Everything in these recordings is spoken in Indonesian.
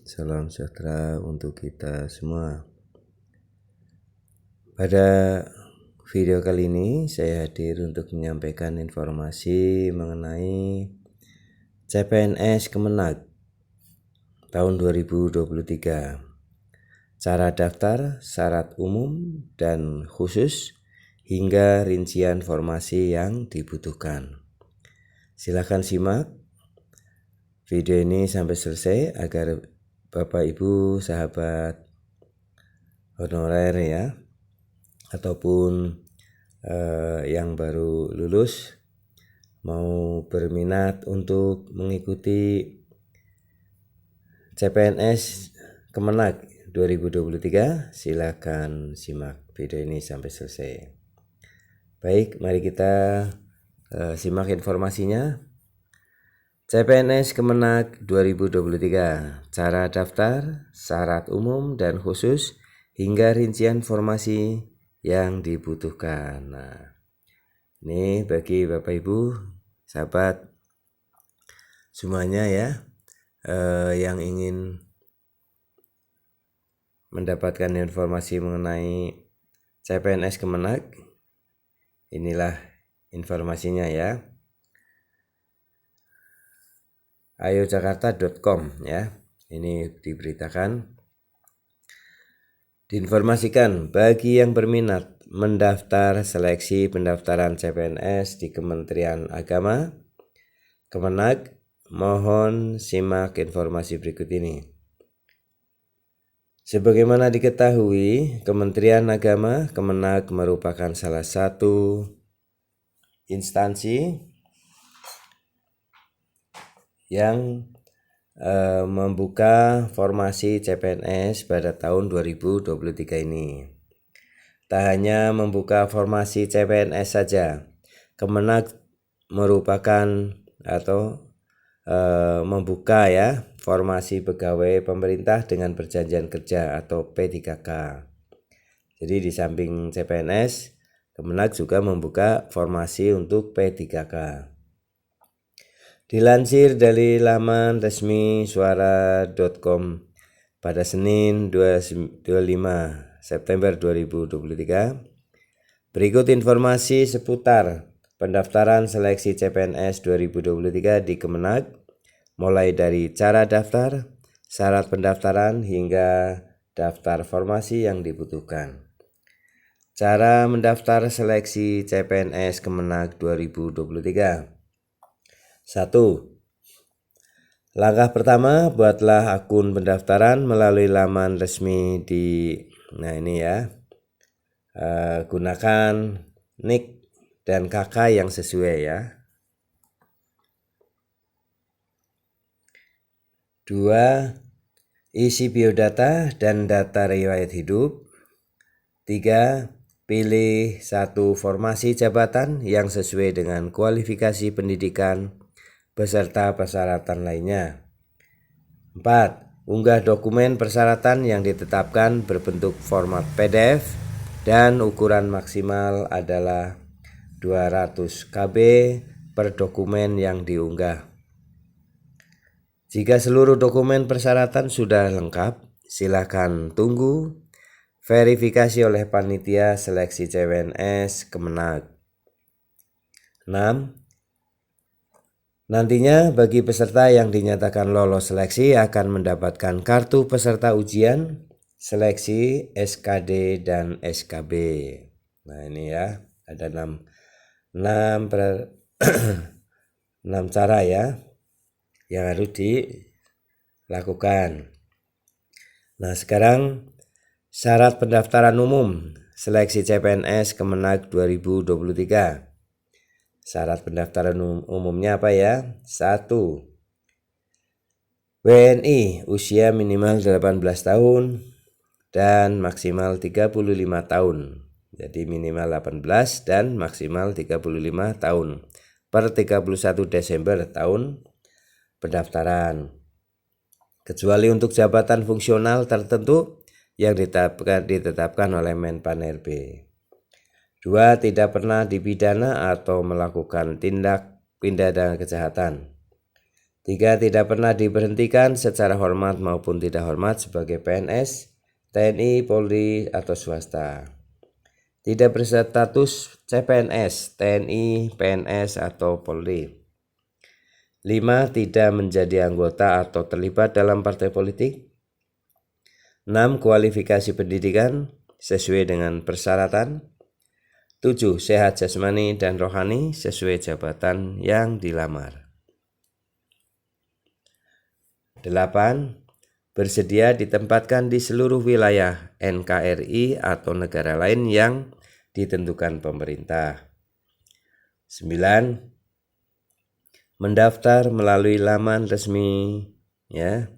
Salam sejahtera untuk kita semua. Pada video kali ini saya hadir untuk menyampaikan informasi mengenai CPNS Kemenag tahun 2023. Cara daftar, syarat umum dan khusus hingga rincian formasi yang dibutuhkan. Silakan simak video ini sampai selesai agar Bapak Ibu sahabat honorer ya ataupun yang baru lulus mau berminat untuk mengikuti CPNS Kemenag 2023, silakan simak video ini sampai selesai. Baik, mari kita simak informasinya. CPNS Kemenag 2023, cara daftar, syarat umum dan khusus hingga rincian formasi yang dibutuhkan. Nah, ini bagi Bapak Ibu, sahabat semuanya ya, yang ingin mendapatkan informasi mengenai CPNS Kemenag, inilah informasinya ya. ayojakarta.com ya, ini diberitakan. Diinformasikan bagi yang berminat mendaftar seleksi pendaftaran CPNS di Kementerian Agama Kemenag, mohon simak informasi berikut ini. Sebagaimana diketahui, Kementerian Agama Kemenag merupakan salah satu instansi yang membuka formasi CPNS pada tahun 2023 ini. Tak hanya membuka formasi CPNS saja, Kemenag merupakan atau membuka ya formasi pegawai pemerintah dengan perjanjian kerja atau P3K. Jadi di samping CPNS, Kemenag juga membuka formasi untuk P3K. Dilansir dari laman resmi suara.com pada Senin 25 September 2023, berikut informasi seputar pendaftaran seleksi CPNS 2023 di Kemenag, mulai dari cara daftar, syarat pendaftaran hingga daftar formasi yang dibutuhkan. Cara mendaftar seleksi CPNS Kemenag 2023. 1. Langkah pertama, buatlah akun pendaftaran melalui laman resmi di ini ya. Gunakan nick dan KK yang sesuai ya. 2. Isi biodata dan data riwayat hidup. 3. Pilih satu formasi jabatan yang sesuai dengan kualifikasi pendidikan beserta persyaratan lainnya. 4. Unggah dokumen persyaratan yang ditetapkan berbentuk format PDF dan ukuran maksimal adalah 200 KB per dokumen yang diunggah. Jika seluruh dokumen persyaratan sudah lengkap, silakan tunggu verifikasi oleh panitia seleksi CPNS Kemenag. 6. Nantinya bagi peserta yang dinyatakan lolos seleksi akan mendapatkan kartu peserta ujian seleksi SKD dan SKB. Nah ini ya, ada 6 cara ya yang harus dilakukan. Nah sekarang syarat pendaftaran umum seleksi CPNS Kemenag 2023. Syarat pendaftaran umumnya apa ya? 1. WNI usia minimal 18 tahun dan maksimal 35 tahun. Jadi minimal 18 dan maksimal 35 tahun per 31 Desember tahun pendaftaran. Kecuali untuk jabatan fungsional tertentu yang ditetapkan oleh Menpan RB. 2. Tidak pernah dipidana atau melakukan tindak pidana kejahatan. 3. Tidak pernah diberhentikan secara hormat maupun tidak hormat sebagai PNS, TNI, Polri, atau swasta. Tidak berstatus CPNS, TNI, PNS, atau Polri. 5. Tidak menjadi anggota atau terlibat dalam partai politik. 6. Kualifikasi pendidikan sesuai dengan persyaratan. 7. Sehat jasmani dan rohani sesuai jabatan yang dilamar. 8. Bersedia ditempatkan di seluruh wilayah NKRI atau negara lain yang ditentukan pemerintah. 9. Mendaftar melalui laman resmi ya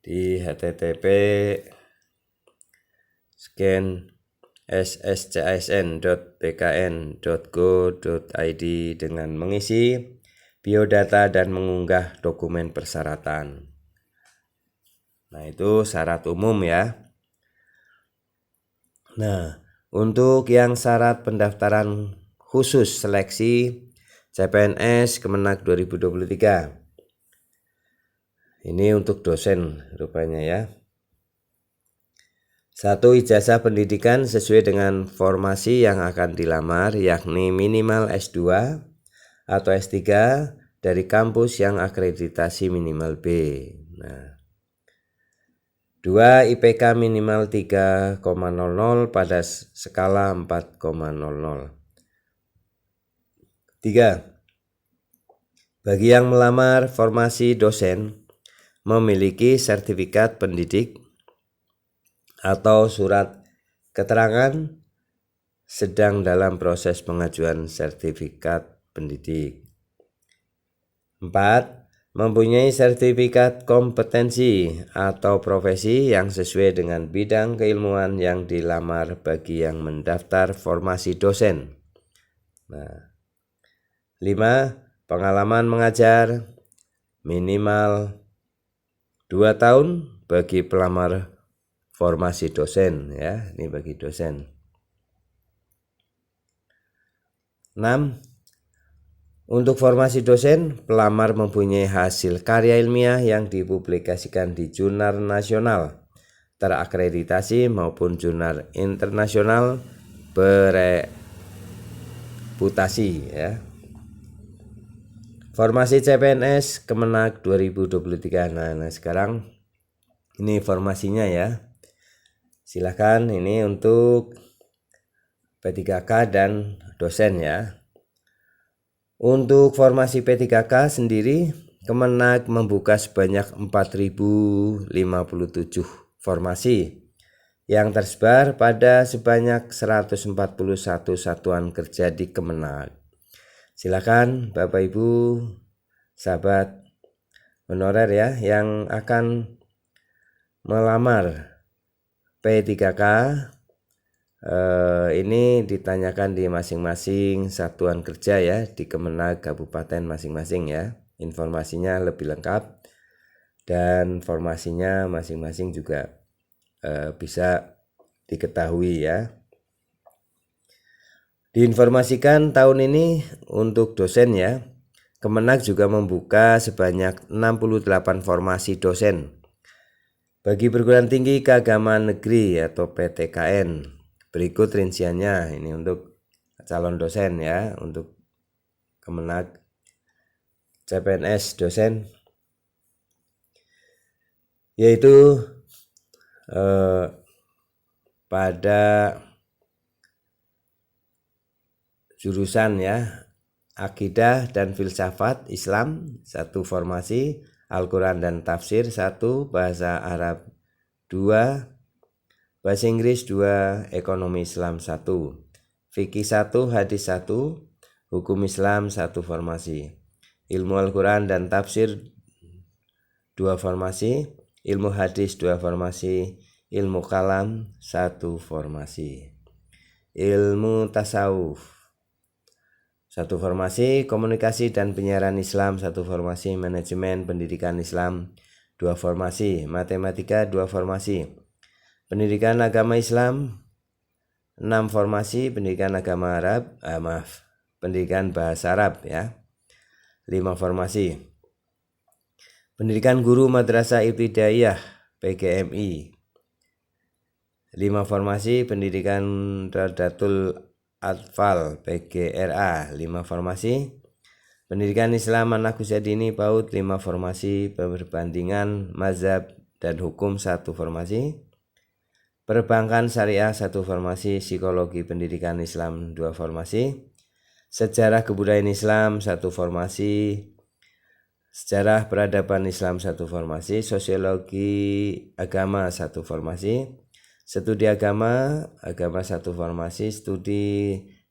di http://sscisn.bkn.go.id dengan mengisi biodata dan mengunggah dokumen persyaratan. Nah, itu syarat umum ya. Nah, untuk yang syarat pendaftaran khusus seleksi CPNS Kemenak 2023. Ini untuk dosen rupanya ya. 1. Ijazah pendidikan sesuai dengan formasi yang akan dilamar, yakni minimal S2 atau S3 dari kampus yang akreditasi minimal B. Nah, 2. IPK minimal 3,00 pada skala 4,00. 3. Bagi yang melamar formasi dosen, memiliki sertifikat pendidik atau surat keterangan sedang dalam proses pengajuan sertifikat pendidik. 4. Mempunyai sertifikat kompetensi atau profesi yang sesuai dengan bidang keilmuan yang dilamar bagi yang mendaftar formasi dosen. Nah, 5. Pengalaman mengajar minimal 2 tahun bagi pelamar formasi dosen ya, ini bagi dosen. 6. Untuk formasi dosen, pelamar mempunyai hasil karya ilmiah yang dipublikasikan di jurnal nasional terakreditasi maupun jurnal internasional bereputasi ya. Formasi CPNS Kemenak 2023. Nah, sekarang ini formasinya ya. Silakan, ini untuk P3K dan dosen ya. Untuk formasi P3K sendiri, Kemenak membuka sebanyak 4.057 formasi yang tersebar pada sebanyak 141 satuan kerja di Kemenak. Silakan Bapak Ibu sahabat honorer ya yang akan melamar P3K, ini ditanyakan di masing-masing satuan kerja ya di Kemenak kabupaten masing-masing ya. Informasinya lebih lengkap dan formasinya masing-masing juga bisa diketahui ya. Diinformasikan tahun ini untuk dosen ya, Kemenak juga membuka sebanyak 68 formasi dosen bagi perguruan tinggi keagamaan negeri atau PTKN. Berikut rinciannya, ini untuk calon dosen ya, untuk Kemenak CPNS dosen, yaitu pada jurusan ya akidah dan filsafat Islam 1 formasi, Al-Quran dan tafsir 1, bahasa Arab 2, bahasa Inggris 2, ekonomi Islam 1, fikih 1, hadis 1, hukum Islam 1 formasi, ilmu Al-Quran dan tafsir 2 formasi, ilmu hadis 2 formasi, ilmu kalam 1 formasi, ilmu tasawuf 1 formasi, komunikasi dan penyiaran Islam 1 formasi, manajemen pendidikan Islam 2 formasi, matematika 2 formasi, pendidikan agama Islam 6 formasi, pendidikan agama Arab, pendidikan bahasa Arab ya 5 formasi, Pendidikan Guru Madrasah Ibtidaiyah PGMI. 5 formasi pendidikan Radatul Atfal PGRA 5 formasi. Pendidikan Islam Anak Usia Dini PAUD 5 formasi. Perbandingan mazhab dan hukum 1 formasi. Perbankan Syariah 1 formasi. Psikologi Pendidikan Islam 2 formasi. Sejarah Kebudayaan Islam 1 formasi. Sejarah Peradaban Islam 1 formasi. Sosiologi Agama 1 formasi. Studi Agama 1 formasi. Studi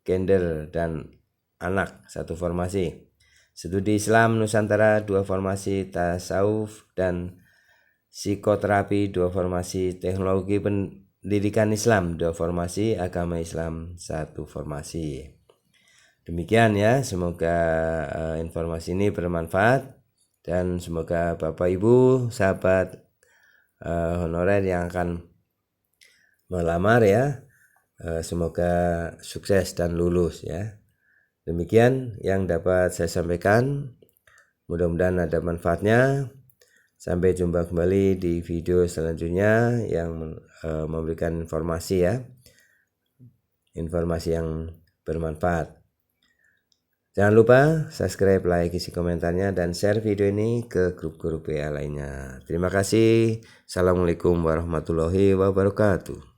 Gender dan Anak 1 formasi. Studi Islam Nusantara 2 formasi. Tasawuf dan Psikoterapi 2 formasi. Teknologi Pendidikan Islam 2 formasi. Agama Islam 1 formasi. Demikian ya, semoga informasi ini bermanfaat dan semoga Bapak Ibu sahabat honorer yang akan melamar ya, semoga sukses dan lulus ya. Demikian yang dapat saya sampaikan, mudah-mudahan ada manfaatnya. Sampai jumpa kembali di video selanjutnya yang memberikan informasi ya, informasi yang bermanfaat. Jangan lupa subscribe, like, isi komentarnya, dan share video ini ke grup-grup WA lainnya. Terima kasih. Assalamualaikum warahmatullahi wabarakatuh.